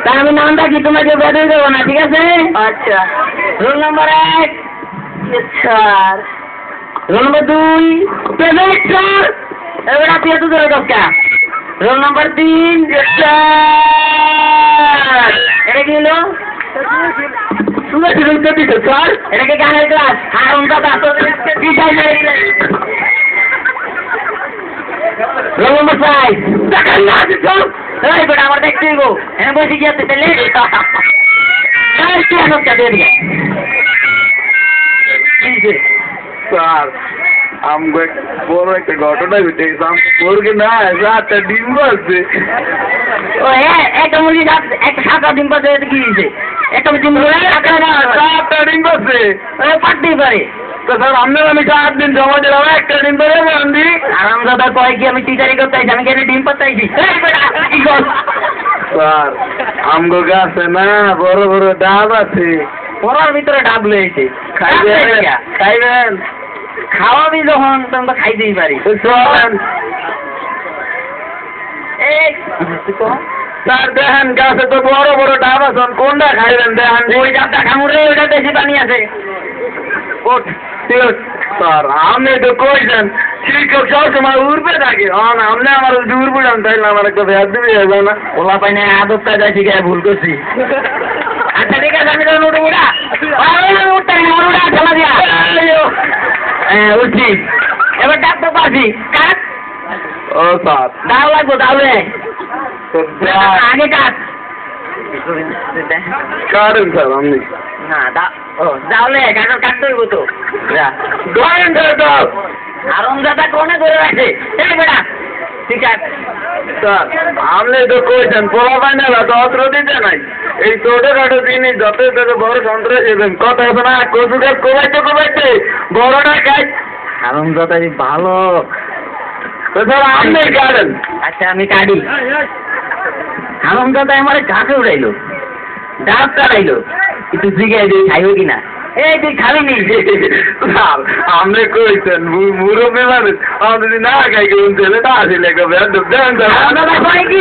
তা আমি নামটা কি তোমাকে বেঁধে দেবো না, ঠিক আছে? আচ্ছা roll number 1 sir. Roll number 2 present sir. এবার তুই এত ধরে দশটা। Roll number 3 sir. এটা কি হলো? তুমি কি লিখতে দিছো স্যার? এটাকে গানের ক্লাস আর অন্য কি চাইলে? রোল নম্বর 5 দেখেন না স্যার। এই বেটা আমার দেখতে দিব এনে বসে কি আছে তাহলে? এই কি আনন্দটা দিয়ে দিকে স্যার আমগো বড় একটা ঘটনা ঘটেছে। মুরগি না রাতটা ডিম বলছে। ও একটা মুরগি একটা সাতটা ডিম পাচ্ছে, কি দিয়েছে? একটা ডিম রাতটা ডিম বলছে। পারতেই পারে। তো স্যার আপনার আমি 7 দিন জমা দিলাম, একটা ডিম ধরে আনবি। আরাম দাদা কয় কি আমি টিচারি করতে আইছি, আমি কেন ডিম পাতাইছি? স্যার আমগো গাছে না বড় বড় ডাব আছে। পড়ার ভিতরে ডাব লয়েছে, খাইবেন খাইবেন? খাওয়াবি যখন তখন তো খাইতেই পারি। চলেন এই স্যার দেখেন গাছে তো বড় বড় ডাব আছে, কোনটা খাইবেন দেখেন। ওই ডাবটা খামুরে, ওইটা বেশি পানি আছে। ওঠ, ঠিক আছে। স্যার আপনি তো কইছেন শিক্ষক সবসময় উড়বে থাকে, আপনি আমার উড়বো জান, তাইলে আমার একটা ভেদ দিবি যাবে না। ওলা পাইনে আদবটা যাই শিখে ভুল করছি। আচ্ছা ঠিক আছে, আমি তখন উঠবো না। উঠতে উঠা খেলা দিয়া। হ্যাঁ উঠছি, এবার ডাব তো পারছি। কাট ও স্যার দাও লাগবো, তাহলে আগে কাট। কাটেন স্যার আপনি। না তাহলে কাটতে হইব তো। ধরেন দাও আরম দাদা কোনে ধরে রাখে? এই বেটা ঠিক আছে। স্যার আপনি তো কইছেন পোলা পাইনা তো অস্ত্র দিতে নাই, এই ছোটখাটো জিনিস যত তত বড় সন্ত্রাস দেবেন। কথা আছে না, কচু গাছ কোবাইতে বড়টা খাই। আরম দাদা ভালো। তো স্যার আপনি কাটেন। আচ্ছা আমি কাটি। আরম দাদা আমার ঘাটে উড়াইলো, ডাব কাটাইলো, কিন্তু জিগাই দিয়ে খাইব কিনা। এই তুই খাবি নি? স্যার আপনি কইছেন মুরব্বী মানুষ, আমি যদি না খাই কেমন ছেলেটা আসলে একটা বেদ দেন। দাদা কয় কি?